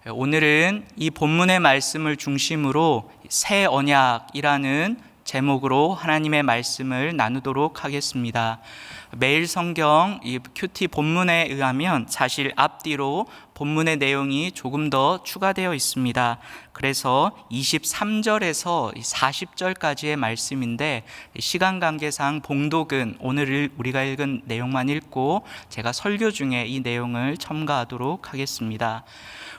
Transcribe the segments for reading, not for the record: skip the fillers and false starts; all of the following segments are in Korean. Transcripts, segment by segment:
오늘은 이 본문의 말씀을 중심으로 새 언약이라는 제목으로 하나님의 말씀을 나누도록 하겠습니다. 매일 성경 이 큐티 본문에 의하면 사실 앞뒤로 본문의 내용이 조금 더 추가되어 있습니다. 그래서 23절에서 40절까지의 말씀인데 시간 관계상 봉독은 오늘 우리가 읽은 내용만 읽고 제가 설교 중에 이 내용을 첨가하도록 하겠습니다.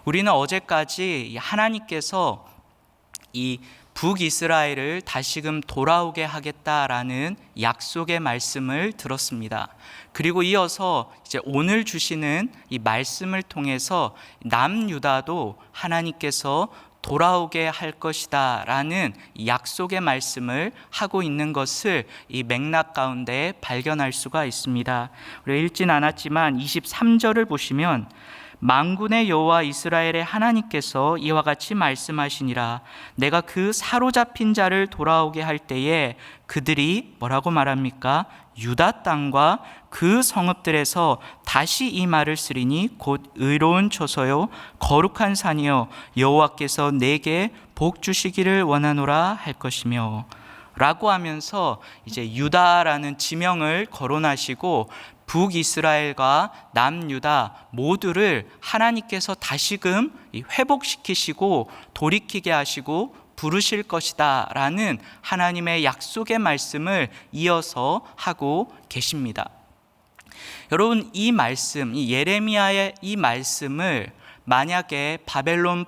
우리는 어제까지 하나님께서 이 북이스라엘을 다시금 돌아오게 하겠다라는 약속의 말씀을 들었습니다. 그리고 이어서 이제 오늘 주시는 이 말씀을 통해서 남유다도 하나님께서 돌아오게 할 것이다 라는 약속의 말씀을 하고 있는 것을 이 맥락 가운데 발견할 수가 있습니다. 우리가 읽진 않았지만 23절을 보시면 만군의 여호와 이스라엘의 하나님께서 이와 같이 말씀하시니라. 내가 그 사로잡힌 자를 돌아오게 할 때에 그들이 뭐라고 말합니까? 유다 땅과 그 성읍들에서 다시 이 말을 쓰리니 곧 의로운 초소요 거룩한 산이요 여호와께서 내게 복 주시기를 원하노라 할 것이며 라고 하면서 이제 유다라는 지명을 거론하시고 북이스라엘과 남유다 모두를 하나님께서 다시금 회복시키시고 돌이키게 하시고 부르실 것이다 라는 하나님의 약속의 말씀을 이어서 하고 계십니다. 여러분, 이 말씀, 이 예레미야의 이 말씀을 만약에 바벨론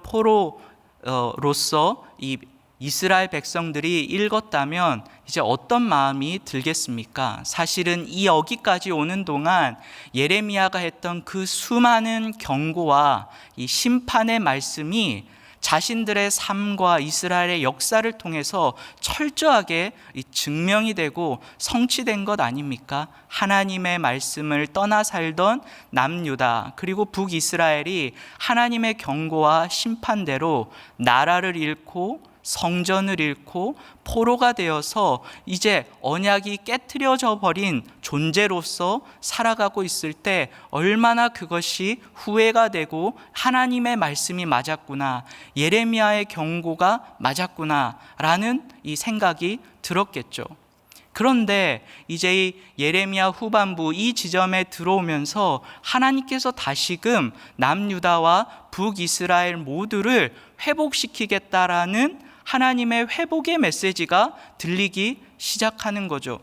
포로로서 이 이스라엘 백성들이 읽었다면 이제 어떤 마음이 들겠습니까? 사실은 이 여기까지 오는 동안 예레미야가 했던 그 수많은 경고와 이 심판의 말씀이 자신들의 삶과 이스라엘의 역사를 통해서 철저하게 증명이 되고 성취된 것 아닙니까? 하나님의 말씀을 떠나 살던 남유다 그리고 북이스라엘이 하나님의 경고와 심판대로 나라를 잃고 성전을 잃고 포로가 되어서 이제 언약이 깨트려져 버린 존재로서 살아가고 있을 때 얼마나 그것이 후회가 되고 하나님의 말씀이 맞았구나, 예레미야의 경고가 맞았구나 라는 이 생각이 들었겠죠. 그런데 이제 이 예레미야 후반부 이 지점에 들어오면서 하나님께서 다시금 남유다와 북이스라엘 모두를 회복시키겠다라는 하나님의 회복의 메시지가 들리기 시작하는 거죠.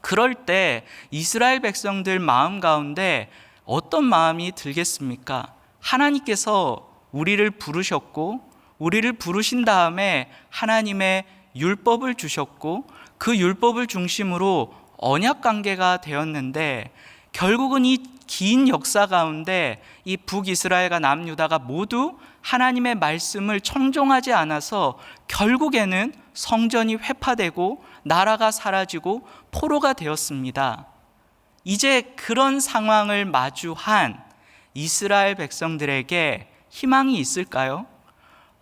그럴 때 이스라엘 백성들 마음 가운데 어떤 마음이 들겠습니까? 하나님께서 우리를 부르셨고 우리를 부르신 다음에 하나님의 율법을 주셨고 그 율법을 중심으로 언약 관계가 되었는데 결국은 이 긴 역사 가운데 이 북이스라엘과 남유다가 모두 하나님의 말씀을 청종하지 않아서 결국에는 성전이 회파되고 나라가 사라지고 포로가 되었습니다. 이제 그런 상황을 마주한 이스라엘 백성들에게 희망이 있을까요?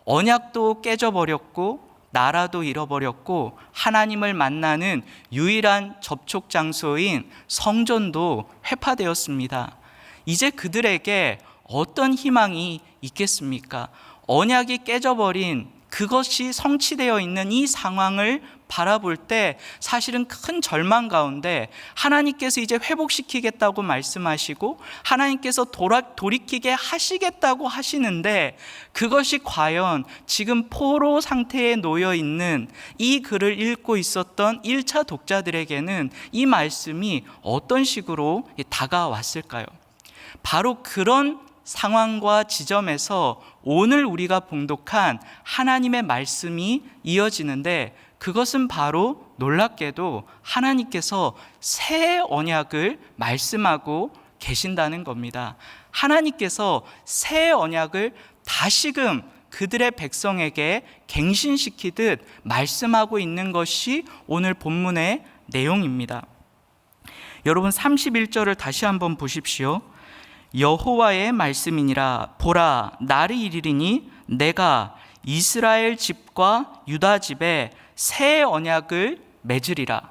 언약도 깨져버렸고 나라도 잃어버렸고 하나님을 만나는 유일한 접촉 장소인 성전도 회파되었습니다. 이제 그들에게 어떤 희망이 있겠습니까? 언약이 깨져버린 그것이 성취되어 있는 이 상황을 바라볼 때 사실은 큰 절망 가운데 하나님께서 이제 회복시키겠다고 말씀하시고 하나님께서 돌이키게 하시겠다고 하시는데 그것이 과연 지금 포로 상태에 놓여 있는 이 글을 읽고 있었던 1차 독자들에게는 이 말씀이 어떤 식으로 다가왔을까요? 바로 그런 상황과 지점에서 오늘 우리가 봉독한 하나님의 말씀이 이어지는데 그것은 바로 놀랍게도 하나님께서 새 언약을 말씀하고 계신다는 겁니다. 하나님께서 새 언약을 다시금 그들의 백성에게 갱신시키듯 말씀하고 있는 것이 오늘 본문의 내용입니다. 여러분 31절을 다시 한번 보십시오. 여호와의 말씀이니라. 보라, 날이 이르리니 내가 이스라엘 집과 유다 집에 새 언약을 맺으리라.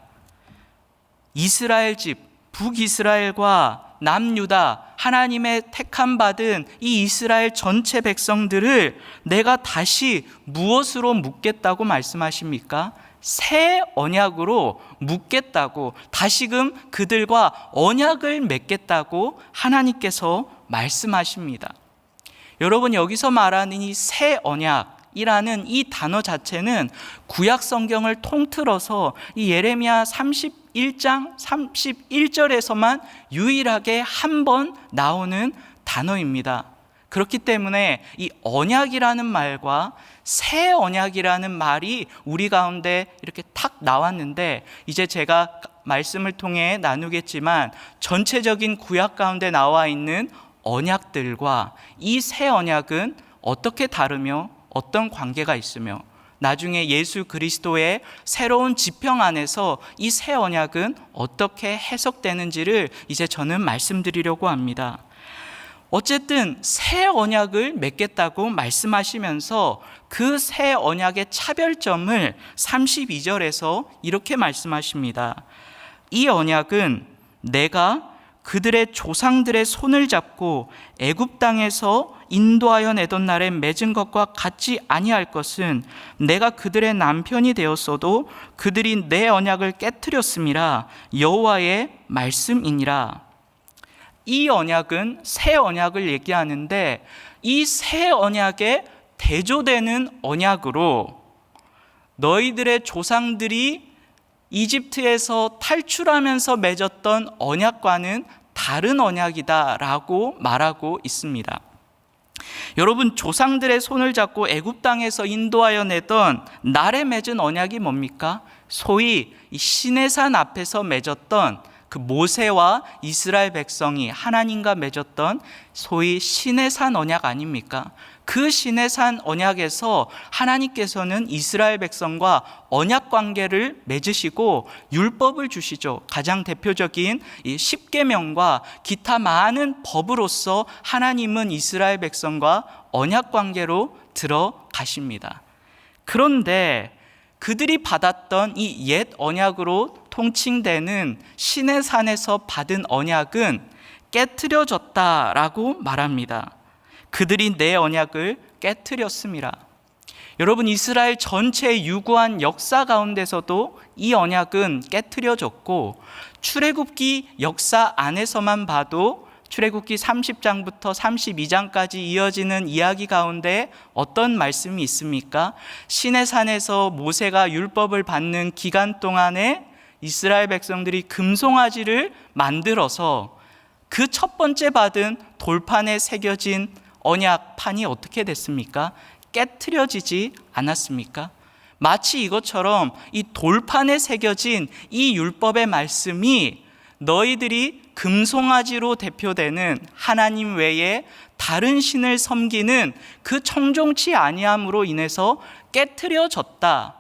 이스라엘 집, 북이스라엘과 남유다 하나님의 택함 받은 이 이스라엘 전체 백성들을 내가 다시 무엇으로 묶겠다고 말씀하십니까? 새 언약으로 묶겠다고, 다시금 그들과 언약을 맺겠다고 하나님께서 말씀하십니다. 여러분, 여기서 말하는 이 새 언약이라는 이 단어 자체는 구약 성경을 통틀어서 이 예레미야 31장 31절에서만 유일하게 한 번 나오는 단어입니다. 그렇기 때문에 이 언약이라는 말과 새 언약이라는 말이 우리 가운데 이렇게 탁 나왔는데, 이제 제가 말씀을 통해 나누겠지만 전체적인 구약 가운데 나와 있는 언약들과 이 새 언약은 어떻게 다르며 어떤 관계가 있으며, 나중에 예수 그리스도의 새로운 지평 안에서 이 새 언약은 어떻게 해석되는지를 이제 저는 말씀드리려고 합니다. 어쨌든 새 언약을 맺겠다고 말씀하시면서 그 새 언약의 차별점을 32절에서 이렇게 말씀하십니다. 이 언약은 내가 그들의 조상들의 손을 잡고 애굽 땅에서 인도하여 내던 날에 맺은 것과 같지 아니할 것은 내가 그들의 남편이 되었어도 그들이 내 언약을 깨트렸음이라 여호와의 말씀이니라. 이 언약은 새 언약을 얘기하는데, 이 새 언약에 대조되는 언약으로 너희들의 조상들이 이집트에서 탈출하면서 맺었던 언약과는 다른 언약이다라고 말하고 있습니다. 여러분, 조상들의 손을 잡고 애굽 땅에서 인도하여 내던 날에 맺은 언약이 뭡니까? 소위 이 시내산 앞에서 맺었던 그 모세와 이스라엘 백성이 하나님과 맺었던 소위 시내산 언약 아닙니까? 그 시내산 언약에서 하나님께서는 이스라엘 백성과 언약 관계를 맺으시고 율법을 주시죠. 가장 대표적인 이 십계명과 기타 많은 법으로서 하나님은 이스라엘 백성과 언약 관계로 들어가십니다. 그런데 그들이 받았던 이 옛 언약으로 통칭되는 시내산에서 받은 언약은 깨트려졌다라고 말합니다. 그들이 내 언약을 깨트렸음이라. 여러분, 이스라엘 전체의 유구한 역사 가운데서도 이 언약은 깨트려졌고, 출애굽기 역사 안에서만 봐도 출애굽기 30장부터 32장까지 이어지는 이야기 가운데 어떤 말씀이 있습니까? 시내산에서 모세가 율법을 받는 기간 동안에 이스라엘 백성들이 금송아지를 만들어서 그 첫 번째 받은 돌판에 새겨진 언약판이 어떻게 됐습니까? 깨트려지지 않았습니까? 마치 이것처럼 이 돌판에 새겨진 이 율법의 말씀이 너희들이 금송아지로 대표되는 하나님 외에 다른 신을 섬기는 그 청종치 아니함으로 인해서 깨트려졌다.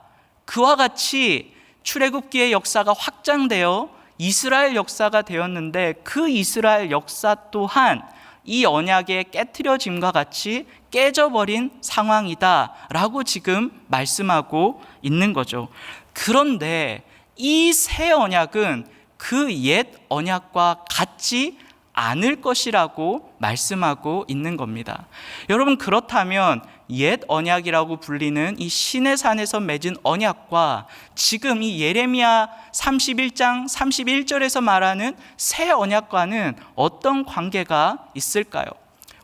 그와 같이 출애굽기의 역사가 확장되어 이스라엘 역사가 되었는데, 그 이스라엘 역사 또한 이 언약의 깨트려짐과 같이 깨져버린 상황이다라고 지금 말씀하고 있는 거죠. 그런데 이 새 언약은 그 옛 언약과 같지 않을 것이라고 말씀하고 있는 겁니다. 여러분, 그렇다면 옛 언약이라고 불리는 이 시내산에서 맺은 언약과 지금 이 예레미야 31장 31절에서 말하는 새 언약과는 어떤 관계가 있을까요?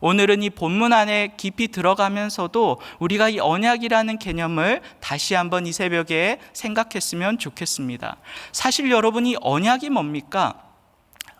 오늘은 이 본문 안에 깊이 들어가면서도 우리가 이 언약이라는 개념을 다시 한번 이 새벽에 생각했으면 좋겠습니다. 사실 여러분, 이 언약이 뭡니까?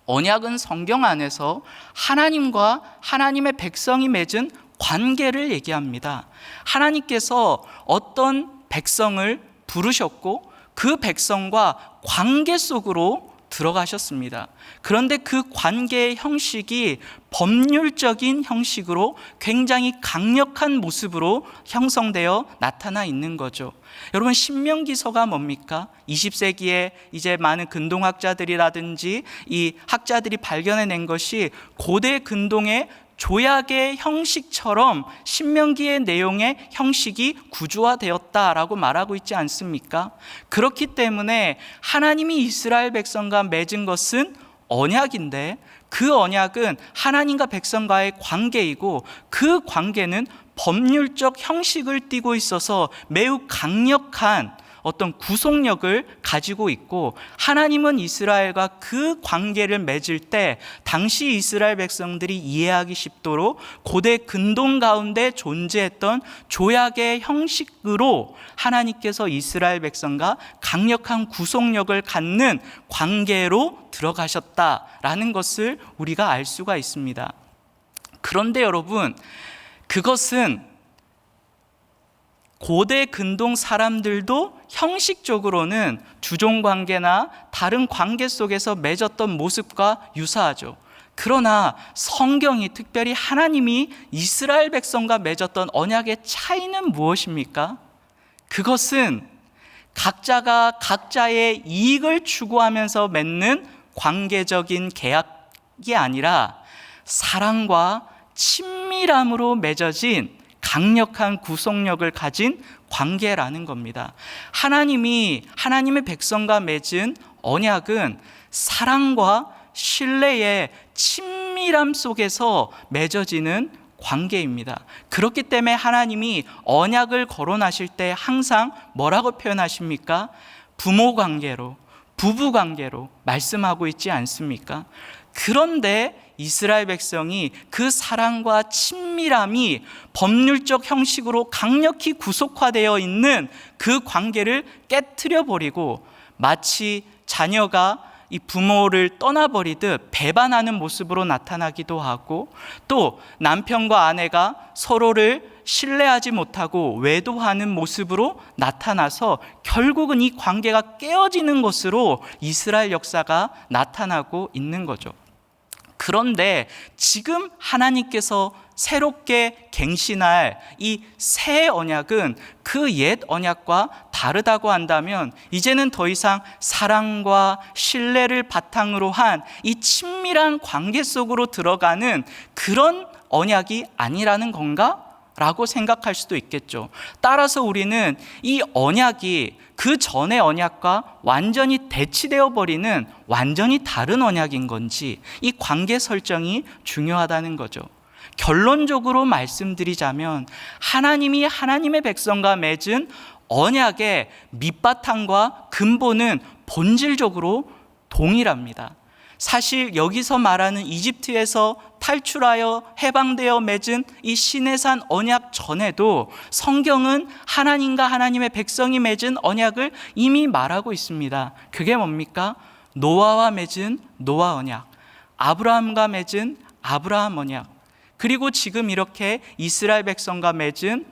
언약은 성경 안에서 하나님과 하나님의 백성이 맺은 관계를 얘기합니다. 하나님께서 어떤 백성을 부르셨고 그 백성과 관계 속으로 들어가셨습니다. 그런데 그 관계의 형식이 법률적인 형식으로 굉장히 강력한 모습으로 형성되어 나타나 있는 거죠. 여러분, 신명기서가 뭡니까? 20세기에 이제 많은 근동학자들이라든지 이 학자들이 발견해낸 것이 고대 근동의 조약의 형식처럼 신명기의 내용의 형식이 구조화되었다라고 말하고 있지 않습니까? 그렇기 때문에 하나님이 이스라엘 백성과 맺은 것은 언약인데, 그 언약은 하나님과 백성과의 관계이고 그 관계는 법률적 형식을 띠고 있어서 매우 강력한 어떤 구속력을 가지고 있고, 하나님은 이스라엘과 그 관계를 맺을 때 당시 이스라엘 백성들이 이해하기 쉽도록 고대 근동 가운데 존재했던 조약의 형식으로 하나님께서 이스라엘 백성과 강력한 구속력을 갖는 관계로 들어가셨다라는 것을 우리가 알 수가 있습니다. 그런데 여러분, 그것은 고대 근동 사람들도 형식적으로는 주종관계나 다른 관계 속에서 맺었던 모습과 유사하죠. 그러나 성경이, 특별히 하나님이 이스라엘 백성과 맺었던 언약의 차이는 무엇입니까? 그것은 각자가 각자의 이익을 추구하면서 맺는 관계적인 계약이 아니라 사랑과 친밀함으로 맺어진 강력한 구속력을 가진 관계라는 겁니다. 하나님이 하나님의 백성과 맺은 언약은 사랑과 신뢰의 친밀함 속에서 맺어지는 관계입니다. 그렇기 때문에 하나님이 언약을 거론하실 때 항상 뭐라고 표현하십니까? 부모 관계로, 부부 관계로 말씀하고 있지 않습니까? 그런데 이스라엘 백성이 그 사랑과 친밀함이 법률적 형식으로 강력히 구속화되어 있는 그 관계를 깨트려 버리고 마치 자녀가 이 부모를 떠나버리듯 배반하는 모습으로 나타나기도 하고, 또 남편과 아내가 서로를 신뢰하지 못하고 외도하는 모습으로 나타나서 결국은 이 관계가 깨어지는 것으로 이스라엘 역사가 나타나고 있는 거죠. 그런데 지금 하나님께서 새롭게 갱신할 이 새 언약은 그 옛 언약과 다르다고 한다면, 이제는 더 이상 사랑과 신뢰를 바탕으로 한 이 친밀한 관계 속으로 들어가는 그런 언약이 아니라는 건가? 라고 생각할 수도 있겠죠. 따라서 우리는 이 언약이 그 전의 언약과 완전히 대치되어 버리는 완전히 다른 언약인 건지, 이 관계 설정이 중요하다는 거죠. 결론적으로 말씀드리자면 하나님이 하나님의 백성과 맺은 언약의 밑바탕과 근본은 본질적으로 동일합니다. 사실 여기서 말하는 이집트에서 탈출하여 해방되어 맺은 이 시내산 언약 전에도 성경은 하나님과 하나님의 백성이 맺은 언약을 이미 말하고 있습니다. 그게 뭡니까? 노아와 맺은 노아 언약, 아브라함과 맺은 아브라함 언약, 그리고 지금 이렇게 이스라엘 백성과 맺은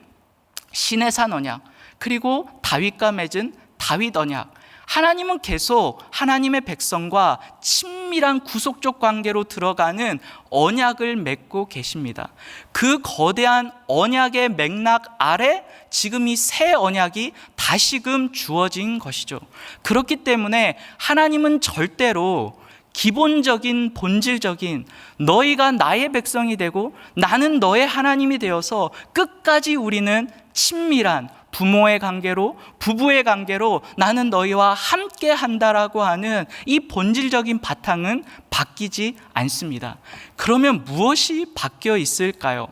시내산 언약, 그리고 다윗과 맺은 다윗 언약. 하나님은 계속 하나님의 백성과 친밀한 구속적 관계로 들어가는 언약을 맺고 계십니다. 그 거대한 언약의 맥락 아래 지금 이 새 언약이 다시금 주어진 것이죠. 그렇기 때문에 하나님은 절대로 기본적인 본질적인 너희가 나의 백성이 되고 나는 너의 하나님이 되어서 끝까지 우리는 친밀한 부모의 관계로, 부부의 관계로 나는 너희와 함께 한다라고 하는 이 본질적인 바탕은 바뀌지 않습니다. 그러면 무엇이 바뀌어 있을까요?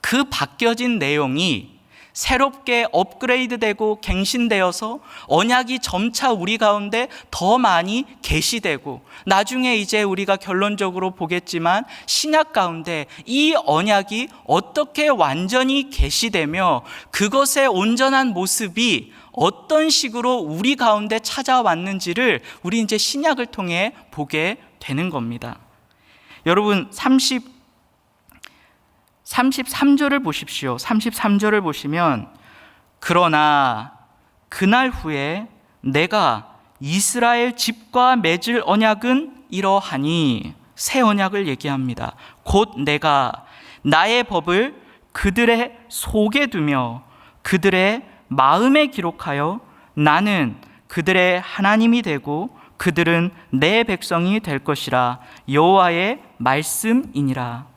그 바뀌어진 내용이 새롭게 업그레이드되고 갱신되어서 언약이 점차 우리 가운데 더 많이 계시되고, 나중에 이제 우리가 결론적으로 보겠지만 신약 가운데 이 언약이 어떻게 완전히 계시되며 그것의 온전한 모습이 어떤 식으로 우리 가운데 찾아왔는지를 우리 이제 신약을 통해 보게 되는 겁니다. 여러분 33절을 보십시오. 33절을 보시면, 그러나 그날 후에 내가 이스라엘 집과 맺을 언약은 이러하니, 새 언약을 얘기합니다. 곧 내가 나의 법을 그들의 속에 두며 그들의 마음에 기록하여 나는 그들의 하나님이 되고 그들은 내 백성이 될 것이라. 여호와의 말씀이니라.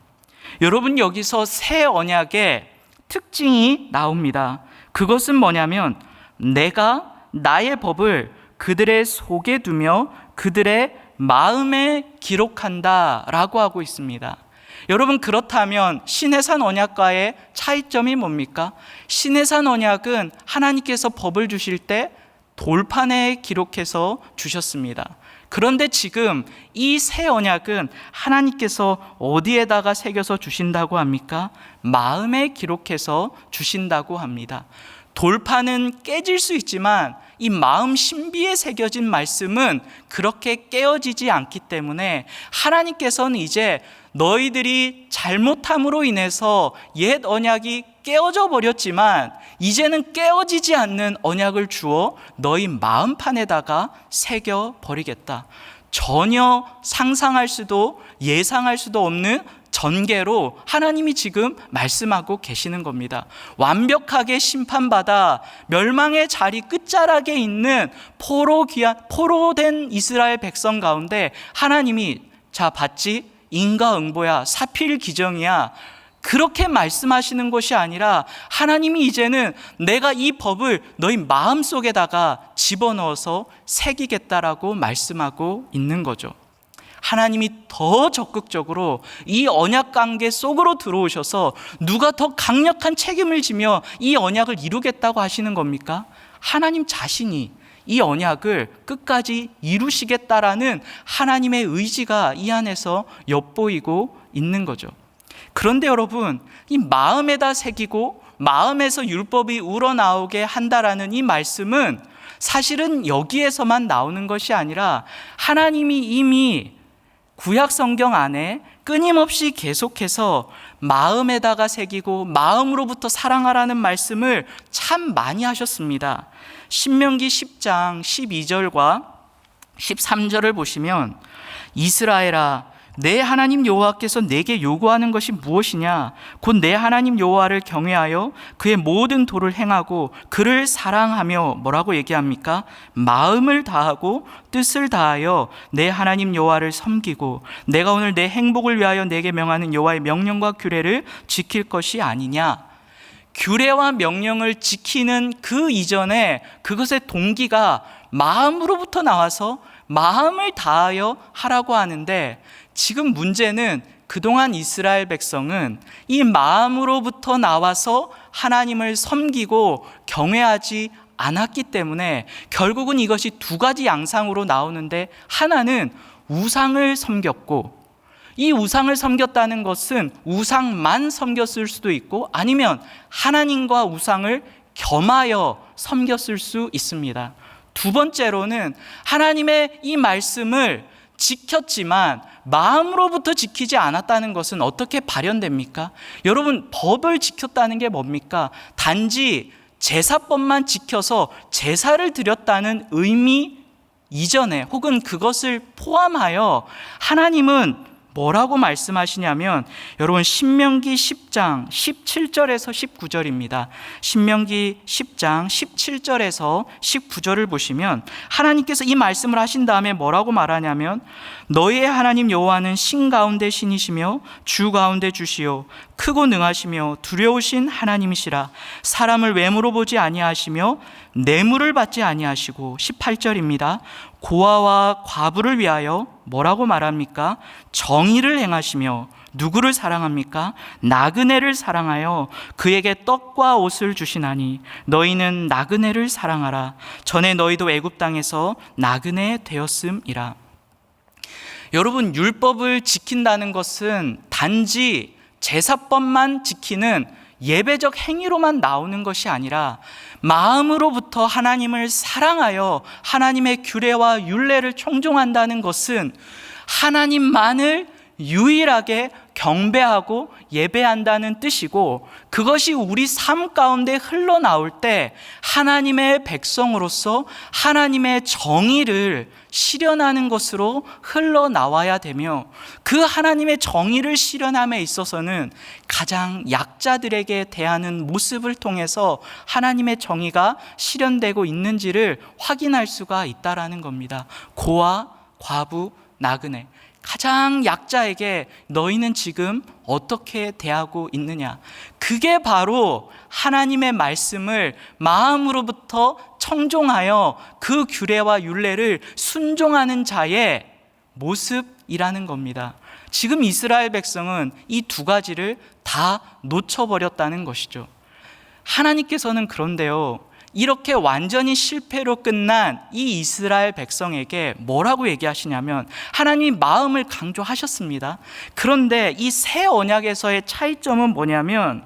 여러분, 여기서 새 언약의 특징이 나옵니다. 그것은 뭐냐면, 내가 나의 법을 그들의 속에 두며 그들의 마음에 기록한다라고 하고 있습니다. 여러분, 그렇다면 시내산 언약과의 차이점이 뭡니까? 시내산 언약은 하나님께서 법을 주실 때 돌판에 기록해서 주셨습니다. 그런데 지금 이 새 언약은 하나님께서 어디에다가 새겨서 주신다고 합니까? 마음에 기록해서 주신다고 합니다. 돌판은 깨질 수 있지만 이 마음 신비에 새겨진 말씀은 그렇게 깨어지지 않기 때문에 하나님께서는 이제 너희들이 잘못함으로 인해서 옛 언약이 깨어져 버렸지만 이제는 깨어지지 않는 언약을 주어 너희 마음판에다가 새겨 버리겠다. 전혀 상상할 수도 예상할 수도 없는 전개로 하나님이 지금 말씀하고 계시는 겁니다. 완벽하게 심판받아 멸망의 자리 끝자락에 있는 포로된 이스라엘 백성 가운데 하나님이 자 봤지? 인과응보야, 사필기정이야, 그렇게 말씀하시는 것이 아니라 하나님이 이제는 내가 이 법을 너희 마음속에다가 집어넣어서 새기겠다라고 말씀하고 있는 거죠. 하나님이 더 적극적으로 이 언약 관계 속으로 들어오셔서 누가 더 강력한 책임을 지며 이 언약을 이루겠다고 하시는 겁니까? 하나님 자신이 이 언약을 끝까지 이루시겠다라는 하나님의 의지가 이 안에서 엿보이고 있는 거죠. 그런데 여러분, 이 마음에다 새기고 마음에서 율법이 우러나오게 한다라는 이 말씀은 사실은 여기에서만 나오는 것이 아니라 하나님이 이미 구약 성경 안에 끊임없이 계속해서 마음에다가 새기고 마음으로부터 사랑하라는 말씀을 참 많이 하셨습니다. 신명기 10장 12절과 13절을 보시면 이스라엘아, 내 하나님 여호와께서 내게 요구하는 것이 무엇이냐? 곧 내 하나님 여호와를 경외하여 그의 모든 도를 행하고 그를 사랑하며 뭐라고 얘기합니까? 마음을 다하고 뜻을 다하여 내 하나님 여호와를 섬기고 내가 오늘 내 행복을 위하여 내게 명하는 여호와의 명령과 규례를 지킬 것이 아니냐? 규례와 명령을 지키는 그 이전에 그것의 동기가 마음으로부터 나와서 마음을 다하여 하라고 하는데, 지금 문제는 그동안 이스라엘 백성은 이 마음으로부터 나와서 하나님을 섬기고 경외하지 않았기 때문에 결국은 이것이 두 가지 양상으로 나오는데, 하나는 우상을 섬겼고, 이 우상을 섬겼다는 것은 우상만 섬겼을 수도 있고 아니면 하나님과 우상을 겸하여 섬겼을 수 있습니다. 두 번째로는 하나님의 이 말씀을 지켰지만 마음으로부터 지키지 않았다는 것은 어떻게 발현됩니까? 여러분, 법을 지켰다는 게 뭡니까? 단지 제사법만 지켜서 제사를 드렸다는 의미 이전에 혹은 그것을 포함하여 하나님은 뭐라고 말씀하시냐면, 여러분 신명기 10장 17절에서 19절입니다. 신명기 10장 17절에서 19절을 보시면 하나님께서 이 말씀을 하신 다음에 뭐라고 말하냐면, 너희의 하나님 여호와는 신 가운데 신이시며 주 가운데 주시요 크고 능하시며 두려우신 하나님이시라. 사람을 외모로 보지 아니하시며 뇌물을 받지 아니하시고, 18절입니다. 고아와 과부를 위하여 뭐라고 말합니까? 정의를 행하시며 누구를 사랑합니까? 나그네를 사랑하여 그에게 떡과 옷을 주시나니 너희는 나그네를 사랑하라. 전에 너희도 애굽 땅에서 나그네 되었음이라. 여러분, 율법을 지킨다는 것은 단지 제사법만 지키는 예배적 행위로만 나오는 것이 아니라 마음으로부터 하나님을 사랑하여 하나님의 규례와 율례를 청종한다는 것은 하나님만을 유일하게 경배하고 예배한다는 뜻이고, 그것이 우리 삶 가운데 흘러나올 때 하나님의 백성으로서 하나님의 정의를 실현하는 것으로 흘러나와야 되며, 그 하나님의 정의를 실현함에 있어서는 가장 약자들에게 대하는 모습을 통해서 하나님의 정의가 실현되고 있는지를 확인할 수가 있다라는 겁니다. 고아, 과부, 나그네, 가장 약자에게 너희는 지금 어떻게 대하고 있느냐? 그게 바로 하나님의 말씀을 마음으로부터 청종하여 그 규례와 율례를 순종하는 자의 모습이라는 겁니다. 지금 이스라엘 백성은 이 두 가지를 다 놓쳐버렸다는 것이죠. 하나님께서는 그런데요, 이렇게 완전히 실패로 끝난 이 이스라엘 백성에게 뭐라고 얘기하시냐면, 하나님 마음을 강조하셨습니다. 그런데 이 새 언약에서의 차이점은 뭐냐면,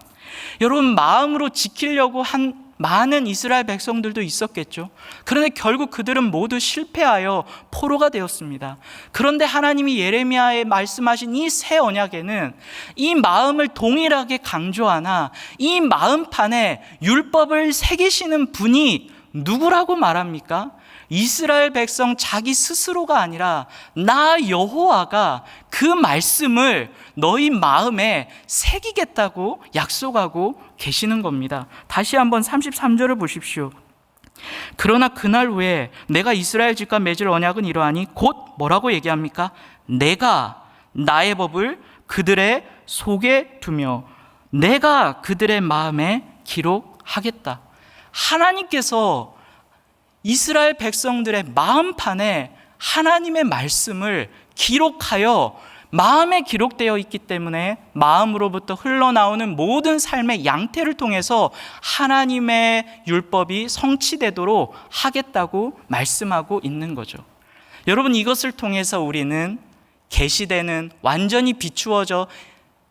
여러분, 마음으로 지키려고 한 많은 이스라엘 백성들도 있었겠죠. 그런데 결국 그들은 모두 실패하여 포로가 되었습니다. 그런데 하나님이 예레미야에 말씀하신 이 새 언약에는 이 마음을 동일하게 강조하나 이 마음판에 율법을 새기시는 분이 누구라고 말합니까? 이스라엘 백성 자기 스스로가 아니라 나 여호와가 그 말씀을 너희 마음에 새기겠다고 약속하고 계시는 겁니다. 다시 한번 33절을 보십시오. 그러나 그날 후에 내가 이스라엘 집과 맺을 언약은 이러하니, 곧 뭐라고 얘기합니까? 내가 나의 법을 그들의 속에 두며 내가 그들의 마음에 기록하겠다. 하나님께서 이스라엘 백성들의 마음판에 하나님의 말씀을 기록하여 마음에 기록되어 있기 때문에 마음으로부터 흘러나오는 모든 삶의 양태를 통해서 하나님의 율법이 성취되도록 하겠다고 말씀하고 있는 거죠. 여러분, 이것을 통해서 우리는 계시되는, 완전히 비추어져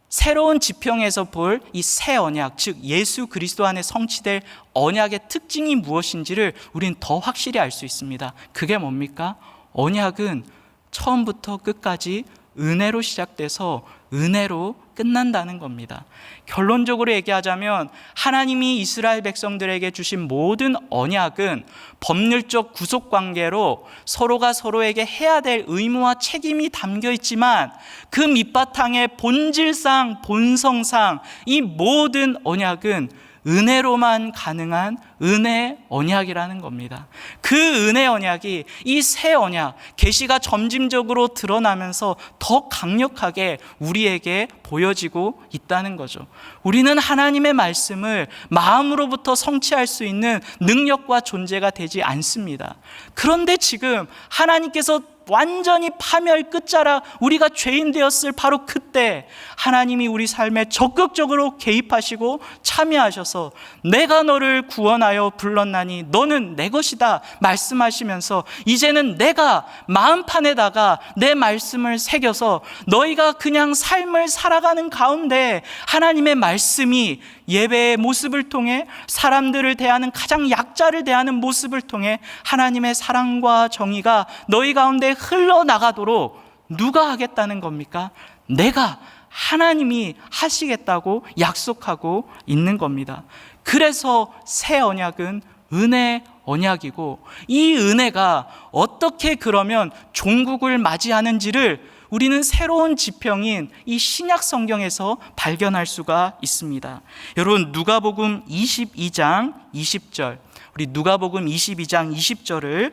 새로운 지평에서 볼 이 새 언약, 즉 예수 그리스도 안에 성취될 언약의 특징이 무엇인지를 우리는 더 확실히 알 수 있습니다. 그게 뭡니까? 언약은 처음부터 끝까지 은혜로 시작돼서 은혜로 끝난다는 겁니다. 결론적으로 얘기하자면 하나님이 이스라엘 백성들에게 주신 모든 언약은 법률적 구속관계로 서로가 서로에게 해야 될 의무와 책임이 담겨 있지만, 그 밑바탕의 본질상, 본성상 이 모든 언약은 은혜로만 가능한 은혜 언약이라는 겁니다. 그 은혜 언약이 이 새 언약, 계시가 점진적으로 드러나면서 더 강력하게 우리에게 보여지고 있다는 거죠. 우리는 하나님의 말씀을 마음으로부터 성취할 수 있는 능력과 존재가 되지 않습니다. 그런데 지금 하나님께서 완전히 파멸 끝자락, 우리가 죄인 되었을 바로 그때 하나님이 우리 삶에 적극적으로 개입하시고 참여하셔서 내가 너를 구원하여 불렀나니 너는 내 것이다 말씀하시면서, 이제는 내가 마음판에다가 내 말씀을 새겨서 너희가 그냥 삶을 살아가는 가운데 하나님의 말씀이 예배의 모습을 통해, 사람들을 대하는, 가장 약자를 대하는 모습을 통해 하나님의 사랑과 정의가 너희 가운데 흘러나가도록 누가 하겠다는 겁니까? 내가, 하나님이 하시겠다고 약속하고 있는 겁니다. 그래서 새 언약은 은혜 언약이고, 이 은혜가 어떻게 그러면 종국을 맞이하는지를 우리는 새로운 지평인 이 신약 성경에서 발견할 수가 있습니다. 여러분, 누가복음 22장 20절, 우리 누가복음 22장 20절을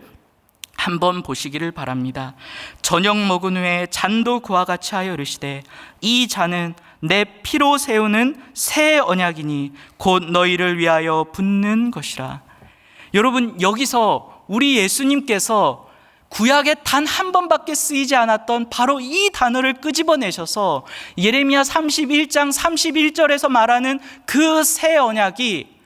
한번 보시기를 바랍니다. 저녁 먹은 후에 잔도 그와 같이 하여 이르시되, 이 잔은 내 피로 세우는 새 언약이니 곧 너희를 위하여 붓는 것이라. 여러분, 여기서 우리 예수님께서 구약에 단 한 번밖에 쓰이지 않았던 바로 이 단어를 끄집어내셔서 예레미야 31장 31절에서 말하는 그 새 언약이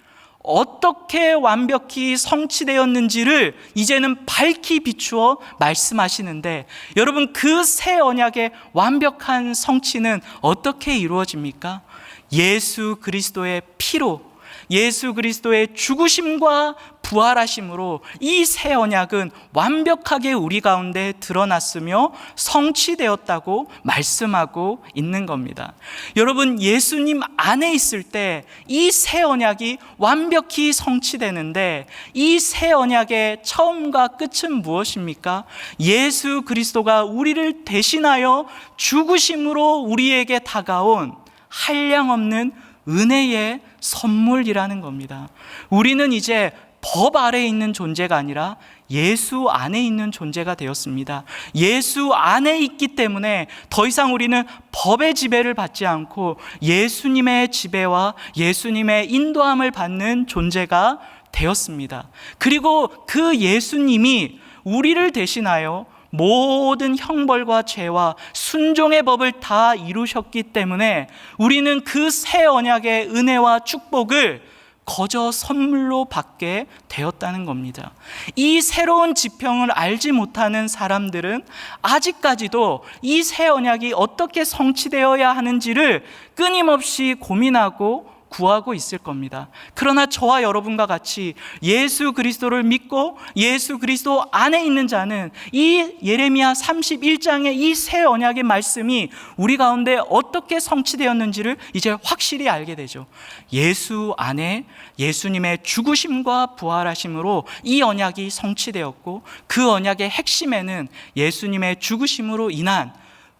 어떻게 완벽히 성취되었는지를 이제는 밝히 비추어 말씀하시는데, 여러분, 그 새 언약의 완벽한 성취는 어떻게 이루어집니까? 예수 그리스도의 피로, 예수 그리스도의 죽으심과 부활하심으로 이 새 언약은 완벽하게 우리 가운데 드러났으며 성취되었다고 말씀하고 있는 겁니다. 여러분, 예수님 안에 있을 때 이 새 언약이 완벽히 성취되는데, 이 새 언약의 처음과 끝은 무엇입니까? 예수 그리스도가 우리를 대신하여 죽으심으로 우리에게 다가온 한량없는 은혜의 선물이라는 겁니다. 우리는 이제 법 아래에 있는 존재가 아니라 예수 안에 있는 존재가 되었습니다. 예수 안에 있기 때문에 더 이상 우리는 법의 지배를 받지 않고 예수님의 지배와 예수님의 인도함을 받는 존재가 되었습니다. 그리고 그 예수님이 우리를 대신하여 모든 형벌과 죄와 순종의 법을 다 이루셨기 때문에 우리는 그 새 언약의 은혜와 축복을 거저 선물로 받게 되었다는 겁니다. 이 새로운 지평을 알지 못하는 사람들은 아직까지도 이 새 언약이 어떻게 성취되어야 하는지를 끊임없이 고민하고 구하고 있을 겁니다. 그러나 저와 여러분과 같이 예수 그리스도를 믿고 예수 그리스도 안에 있는 자는 이 예레미야 31장의 이 새 언약의 말씀이 우리 가운데 어떻게 성취되었는지를 이제 확실히 알게 되죠. 예수 안에 예수님의 죽으심과 부활하심으로 이 언약이 성취되었고, 그 언약의 핵심에는 예수님의 죽으심으로 인한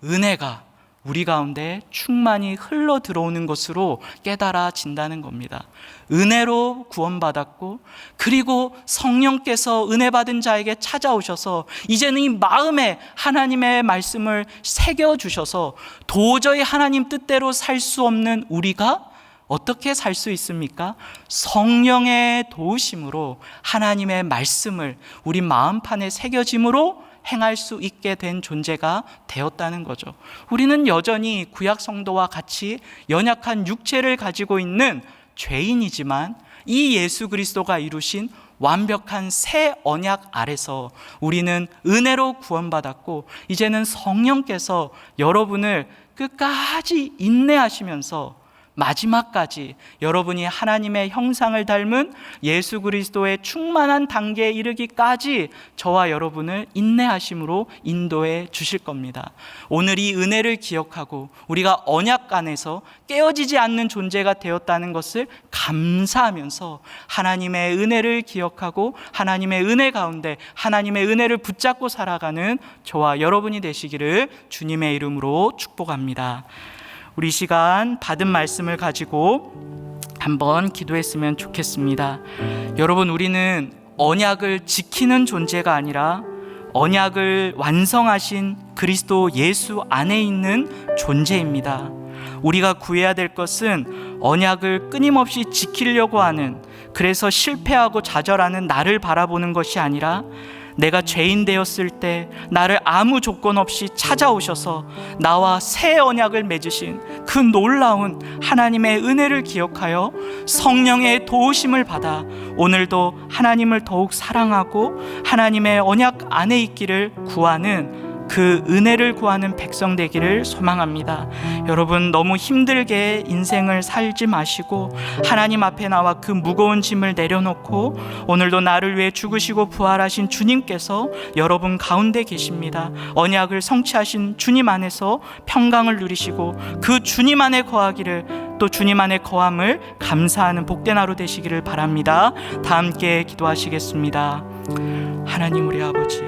은혜가 우리 가운데 충만히 흘러 들어오는 것으로 깨달아진다는 겁니다. 은혜로 구원받았고, 그리고 성령께서 은혜 받은 자에게 찾아오셔서 이제는 이 마음에 하나님의 말씀을 새겨주셔서 도저히 하나님 뜻대로 살 수 없는 우리가 어떻게 살 수 있습니까? 성령의 도우심으로 하나님의 말씀을 우리 마음판에 새겨짐으로 행할 수 있게 된 존재가 되었다는 거죠. 우리는 여전히 구약 성도와 같이 연약한 육체를 가지고 있는 죄인이지만 이 예수 그리스도가 이루신 완벽한 새 언약 아래서 우리는 은혜로 구원받았고, 이제는 성령께서 여러분을 끝까지 인내하시면서 마지막까지 여러분이 하나님의 형상을 닮은 예수 그리스도의 충만한 단계에 이르기까지 저와 여러분을 인내하심으로 인도해 주실 겁니다. 오늘 이 은혜를 기억하고 우리가 언약 안에서 깨어지지 않는 존재가 되었다는 것을 감사하면서 하나님의 은혜를 기억하고 하나님의 은혜 가운데 하나님의 은혜를 붙잡고 살아가는 저와 여러분이 되시기를 주님의 이름으로 축복합니다. 우리 시간 받은 말씀을 가지고 한번 기도했으면 좋겠습니다. 여러분, 우리는 언약을 지키는 존재가 아니라 언약을 완성하신 그리스도 예수 안에 있는 존재입니다. 우리가 구해야 될 것은 언약을 끊임없이 지키려고 하는, 그래서 실패하고 좌절하는 나를 바라보는 것이 아니라 내가 죄인 되었을 때 나를 아무 조건 없이 찾아오셔서 나와 새 언약을 맺으신 그 놀라운 하나님의 은혜를 기억하여 성령의 도우심을 받아 오늘도 하나님을 더욱 사랑하고 하나님의 언약 안에 있기를 구하는, 그 은혜를 구하는 백성 되기를 소망합니다. 여러분, 너무 힘들게 인생을 살지 마시고 하나님 앞에 나와 그 무거운 짐을 내려놓고 오늘도 나를 위해 죽으시고 부활하신 주님께서 여러분 가운데 계십니다. 언약을 성취하신 주님 안에서 평강을 누리시고 그 주님 안에 거하기를, 또 주님 안에 거함을 감사하는 복된 하루 되시기를 바랍니다. 다 함께 기도하시겠습니다. 하나님 우리 아버지,